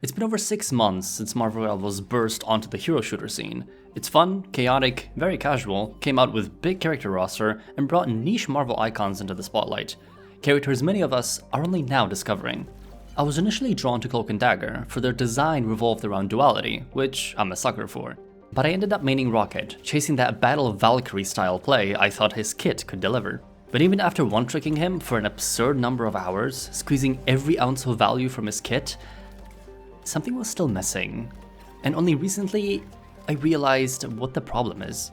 It's been over 6 months since Marvel Rivals burst onto the hero shooter scene. It's fun, chaotic, very casual, came out with big character roster, and brought niche Marvel icons into the spotlight. Characters many of us are only now discovering. I was initially drawn to Cloak and Dagger for their design revolved around duality, which I'm a sucker for. But I ended up maining Rocket, chasing that Battle of Valkyrie style play I thought his kit could deliver. But even after one-tricking him for an absurd number of hours, squeezing every ounce of value from his kit, something was still missing. And only recently, I realized what the problem is.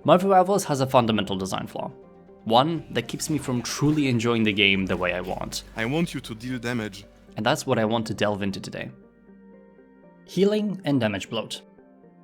Marvel Rivals has a fundamental design flaw. One that keeps me from truly enjoying the game the way I want. I want you to deal damage. And that's what I want to delve into today. Healing and damage bloat.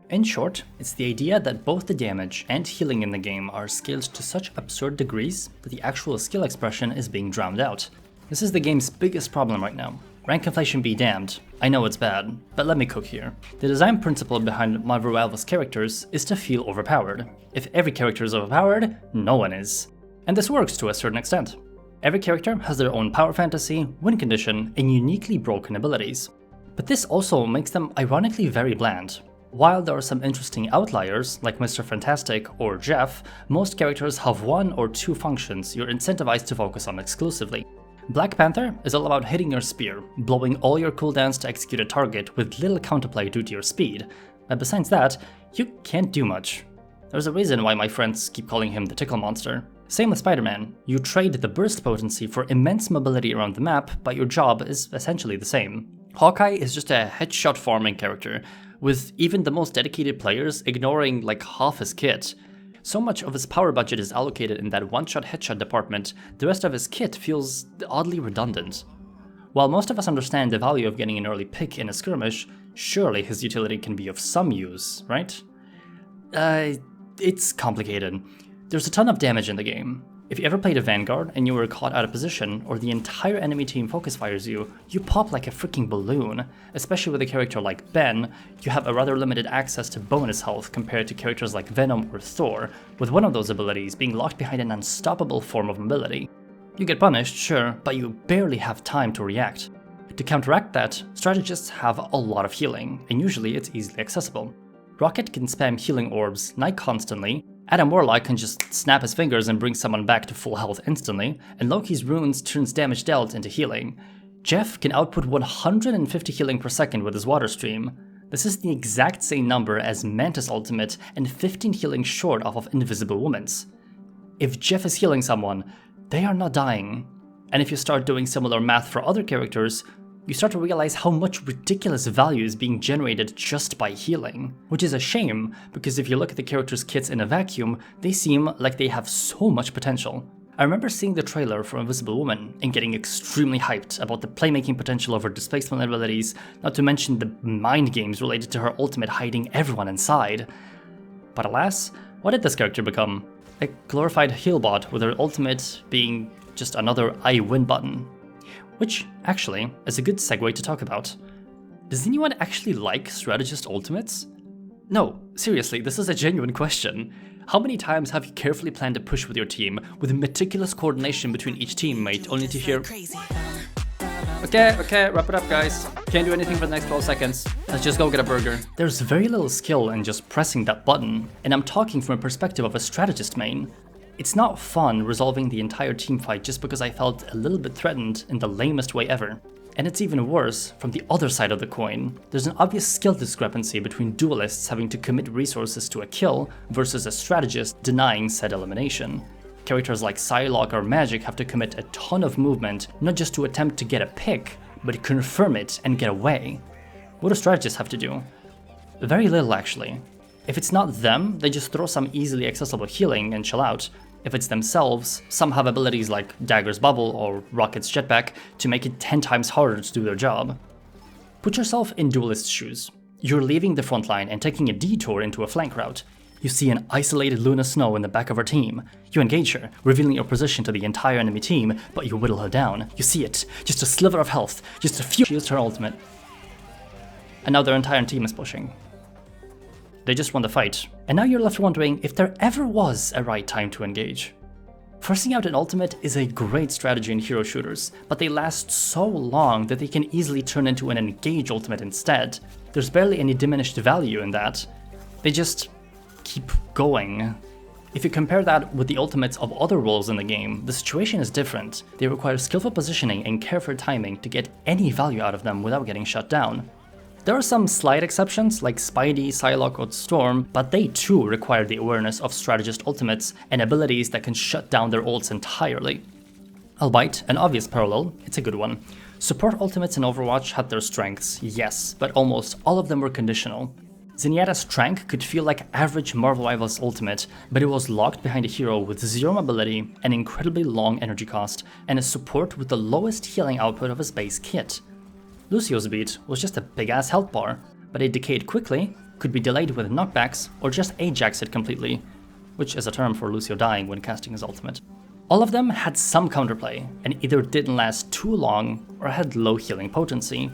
In short, it's the idea that both the damage and healing in the game are scaled to such absurd degrees that the actual skill expression is being drowned out. This is the game's biggest problem right now. Rank inflation be damned. I know it's bad, but let me cook here. The design principle behind Marvel Rivals characters is to feel overpowered. If every character is overpowered, no one is. And this works to a certain extent. Every character has their own power fantasy, win condition, and uniquely broken abilities. But this also makes them ironically very bland. While there are some interesting outliers, like Mr. Fantastic or Jeff, most characters have one or two functions you're incentivized to focus on exclusively. Black Panther is all about hitting your spear, blowing all your cooldowns to execute a target with little counterplay due to your speed. But besides that, you can't do much. There's a reason why my friends keep calling him the tickle monster. Same with Spider-Man. You trade the burst potency for immense mobility around the map, but your job is essentially the same. Hawkeye is just a headshot farming character, with even the most dedicated players ignoring like half his kit. So much of his power budget is allocated in that one-shot headshot department, the rest of his kit feels oddly redundant. While most of us understand the value of getting an early pick in a skirmish, surely his utility can be of some use, right? It's complicated. There's a ton of damage in the game. If you ever played a Vanguard and you were caught out of position, or the entire enemy team focus fires you, you pop like a freaking balloon. Especially with a character like Ben, you have a rather limited access to bonus health compared to characters like Venom or Thor, with one of those abilities being locked behind an unstoppable form of mobility. You get punished, sure, but you barely have time to react. To counteract that, strategists have a lot of healing, and usually it's easily accessible. Rocket can spam healing orbs nigh constantly, Adam Warlock can just snap his fingers and bring someone back to full health instantly, and Loki's runes turns damage dealt into healing. Jeff can output 150 healing per second with his water stream. This is the exact same number as Mantis ultimate and 15 healing short off of Invisible Woman's. If Jeff is healing someone, they are not dying. And if you start doing similar math for other characters, you start to realize how much ridiculous value is being generated just by healing. Which is a shame, because if you look at the characters' kits in a vacuum, they seem like they have so much potential. I remember seeing the trailer for Invisible Woman and getting extremely hyped about the playmaking potential of her displacement abilities, not to mention the mind games related to her ultimate hiding everyone inside. But alas, what did this character become? A glorified heal bot with her ultimate being just another I win button. Which, actually, is a good segue to talk about. Does anyone actually like Strategist ultimates? No, seriously, this is a genuine question. How many times have you carefully planned a push with your team, with meticulous coordination between each teammate, only to hear, Okay, wrap it up guys. Can't do anything for the next 12 seconds. Let's just go get a burger. There's very little skill in just pressing that button, and I'm talking from a perspective of a Strategist main. It's not fun resolving the entire teamfight just because I felt a little bit threatened in the lamest way ever. And it's even worse from the other side of the coin. There's an obvious skill discrepancy between duelists having to commit resources to a kill versus a strategist denying said elimination. Characters like Psylocke or Magic have to commit a ton of movement not just to attempt to get a pick, but confirm it and get away. What do strategists have to do? Very little actually. If it's not them, they just throw some easily accessible healing and chill out. If it's themselves, some have abilities like Dagger's Bubble or Rocket's Jetpack to make it 10 times harder to do their job. Put yourself in duelist's shoes. You're leaving the front line and taking a detour into a flank route. You see an isolated Luna Snow in the back of her team. You engage her, revealing your position to the entire enemy team, but you whittle her down. You see it, just a sliver of health, just a few. She used her ultimate. And now their entire team is pushing. They just won the fight, and now you're left wondering if there ever was a right time to engage. Forcing out an ultimate is a great strategy in hero shooters, but they last so long that they can easily turn into an engage ultimate instead. There's barely any diminished value in that. They just keep going. If you compare that with the ultimates of other roles in the game, the situation is different. They require skillful positioning and careful timing to get any value out of them without getting shut down. There are some slight exceptions like Spidey, Psylocke, or Storm, but they too require the awareness of Strategist ultimates and abilities that can shut down their ults entirely. Albeit an obvious parallel, it's a good one. Support ultimates in Overwatch had their strengths, yes, but almost all of them were conditional. Zenyatta's Trank could feel like average Marvel Rivals ultimate, but it was locked behind a hero with zero mobility, an incredibly long energy cost, and a support with the lowest healing output of his base kit. Lucio's beat was just a big ass health bar, but it decayed quickly, could be delayed with knockbacks, or just Ajax it completely, which is a term for Lucio dying when casting his ultimate. All of them had some counterplay, and either didn't last too long or had low healing potency,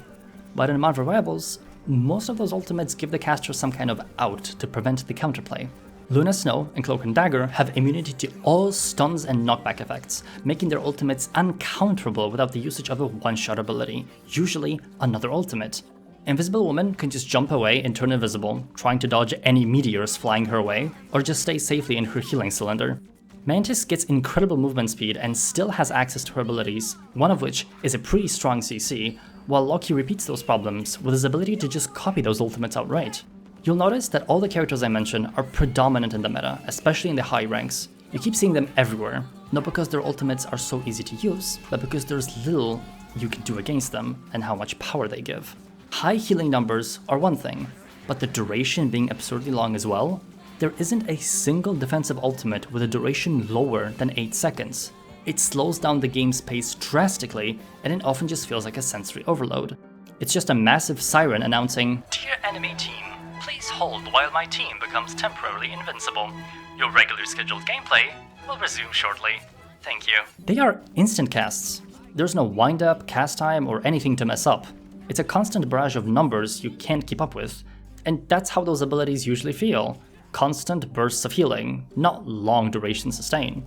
but in Marvel Rivals, most of those ultimates give the caster some kind of out to prevent the counterplay. Luna Snow and Cloak and Dagger have immunity to all stuns and knockback effects, making their ultimates uncounterable without the usage of a one-shot ability, usually another ultimate. Invisible Woman can just jump away and turn invisible, trying to dodge any meteors flying her way, or just stay safely in her healing cylinder. Mantis gets incredible movement speed and still has access to her abilities, one of which is a pretty strong CC, while Loki repeats those problems with his ability to just copy those ultimates outright. You'll notice that all the characters I mentioned are predominant in the meta, especially in the high ranks. You keep seeing them everywhere, not because their ultimates are so easy to use, but because there's little you can do against them and how much power they give. High healing numbers are one thing, but the duration being absurdly long as well? There isn't a single defensive ultimate with a duration lower than 8 seconds. It slows down the game's pace drastically, and it often just feels like a sensory overload. It's just a massive siren announcing, "Dear enemy team, please hold while my team becomes temporarily invincible. Your regular scheduled gameplay will resume shortly. Thank you." They are instant casts. There's no wind-up, cast time, or anything to mess up. It's a constant barrage of numbers you can't keep up with, and that's how those abilities usually feel. Constant bursts of healing, not long duration sustain.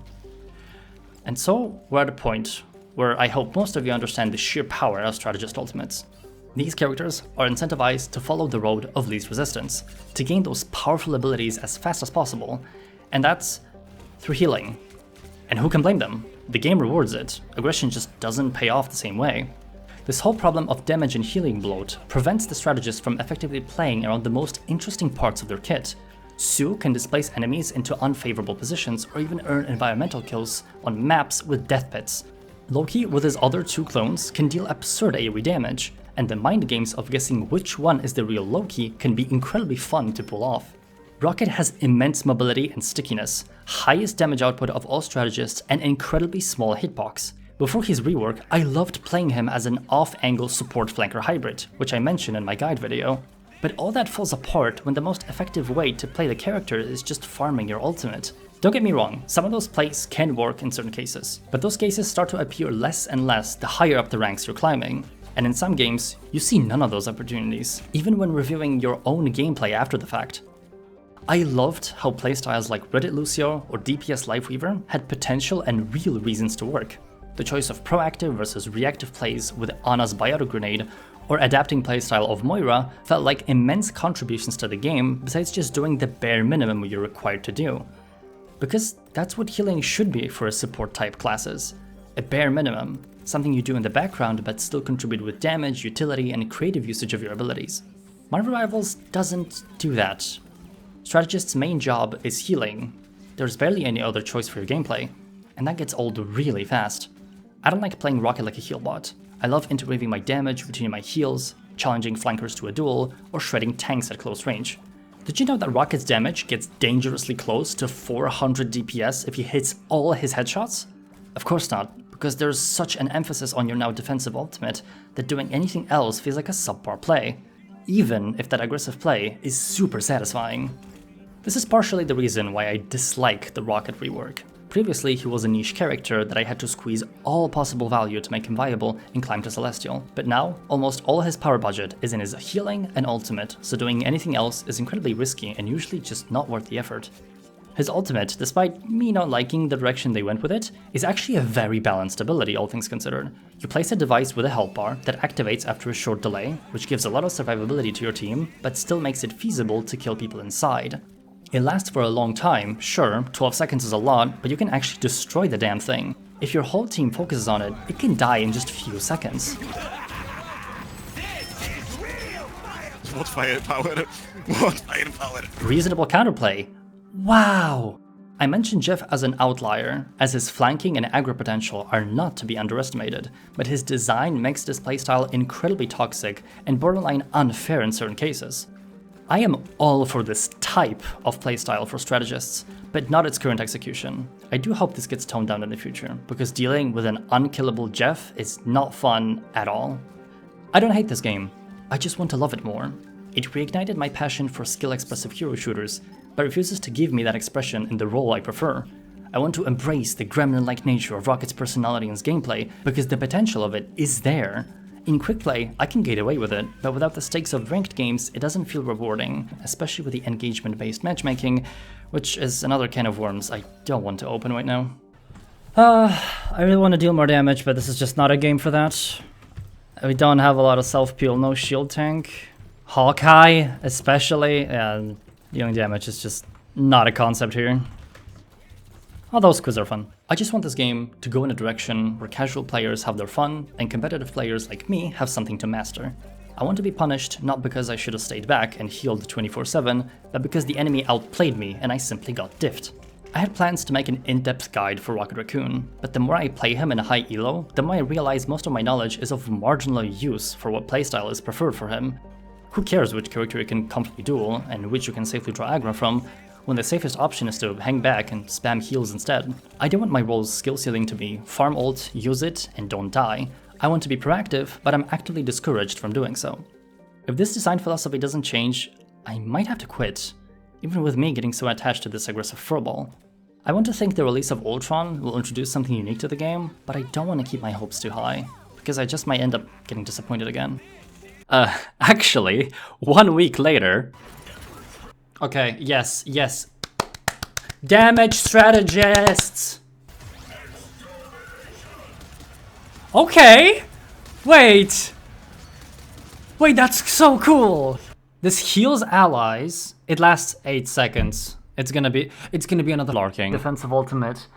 And so, we're at a point where I hope most of you understand the sheer power of Strategist ultimates. These characters are incentivized to follow the road of least resistance, to gain those powerful abilities as fast as possible, and that's through healing. And who can blame them? The game rewards it, aggression just doesn't pay off the same way. This whole problem of damage and healing bloat prevents the strategist from effectively playing around the most interesting parts of their kit. Sue can displace enemies into unfavorable positions or even earn environmental kills on maps with death pits. Loki, with his other two clones, can deal absurd AoE damage, and the mind games of guessing which one is the real Loki can be incredibly fun to pull off. Rocket has immense mobility and stickiness, highest damage output of all strategists, and incredibly small hitbox. Before his rework, I loved playing him as an off-angle support flanker hybrid, which I mentioned in my guide video. But all that falls apart when the most effective way to play the character is just farming your ultimate. Don't get me wrong, some of those plays can work in certain cases, but those cases start to appear less and less the higher up the ranks you're climbing. And in some games, you see none of those opportunities, even when reviewing your own gameplay after the fact. I loved how playstyles like Reddit Lucio or DPS Lifeweaver had potential and real reasons to work. The choice of proactive versus reactive plays with Ana's Biotic Grenade or adapting playstyle of Moira felt like immense contributions to the game besides just doing the bare minimum you're required to do. Because that's what healing should be for a support type classes. A bare minimum, something you do in the background but still contribute with damage, utility, and creative usage of your abilities. Marvel Rivals doesn't do that. Strategist's main job is healing. There's barely any other choice for your gameplay, and that gets old really fast. I don't like playing Rocket like a heal bot. I love interweaving my damage between my heals, challenging flankers to a duel, or shredding tanks at close range. Did you know that Rocket's damage gets dangerously close to 400 DPS if he hits all his headshots? Of course not, because there's such an emphasis on your now defensive ultimate that doing anything else feels like a subpar play, even if that aggressive play is super satisfying. This is partially the reason why I dislike the Rocket rework. Previously, he was a niche character that I had to squeeze all possible value to make him viable and climb to Celestial. But now, almost all his power budget is in his healing and ultimate, so doing anything else is incredibly risky and usually just not worth the effort. His ultimate, despite me not liking the direction they went with it, is actually a very balanced ability, all things considered. You place a device with a health bar that activates after a short delay, which gives a lot of survivability to your team, but still makes it feasible to kill people inside. It lasts for a long time, sure, 12 seconds is a lot, but you can actually destroy the damn thing. If your whole team focuses on it, it can die in just a few seconds. What firepower? What firepower? Reasonable counterplay. Wow! I mentioned Jeff as an outlier, as his flanking and aggro potential are not to be underestimated, but his design makes this playstyle incredibly toxic and borderline unfair in certain cases. I am all for this type of playstyle for strategists, but not its current execution. I do hope this gets toned down in the future, because dealing with an unkillable Jeff is not fun at all. I don't hate this game, I just want to love it more. It reignited my passion for skill-expressive hero shooters, but refuses to give me that expression in the role I prefer. I want to embrace the gremlin-like nature of Rocket's personality and gameplay, because the potential of it is there. In quick play, I can get away with it, but without the stakes of ranked games, it doesn't feel rewarding, especially with the engagement-based matchmaking, which is another can of worms I don't want to open right now. I really want to deal more damage, but this is just not a game for that. We don't have a lot of self-peel, no shield tank. Hawkeye, especially, and dealing damage is just not a concept here. Although squids are fun. I just want this game to go in a direction where casual players have their fun and competitive players like me have something to master. I want to be punished not because I should have stayed back and healed 24/7, but because the enemy outplayed me and I simply got diffed. I had plans to make an in-depth guide for Rocket Raccoon, but the more I play him in a high elo, the more I realize most of my knowledge is of marginal use for what playstyle is preferred for him. Who cares which character you can comfortably duel, and which you can safely draw aggro from, when the safest option is to hang back and spam heals instead? I don't want my role's skill ceiling to be farm ult, use it, and don't die. I want to be proactive, but I'm actively discouraged from doing so. If this design philosophy doesn't change, I might have to quit, even with me getting so attached to this aggressive furball. I want to think the release of Ultron will introduce something unique to the game, but I don't want to keep my hopes too high, because I just might end up getting disappointed again. Actually, 1 week later... Okay, yes. Damage strategists! Okay! Wait, that's so cool! This heals allies. It lasts 8 seconds. It's gonna be another larking. Defensive ultimate.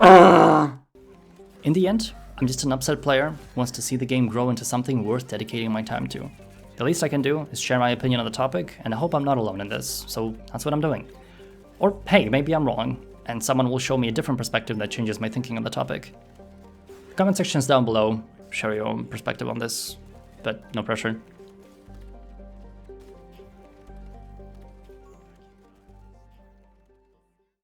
In the end, I'm just an upset player who wants to see the game grow into something worth dedicating my time to. The least I can do is share my opinion on the topic, and I hope I'm not alone in this, so that's what I'm doing. Or hey, maybe I'm wrong, and someone will show me a different perspective that changes my thinking on the topic. Comment sections down below, share your own perspective on this, but no pressure.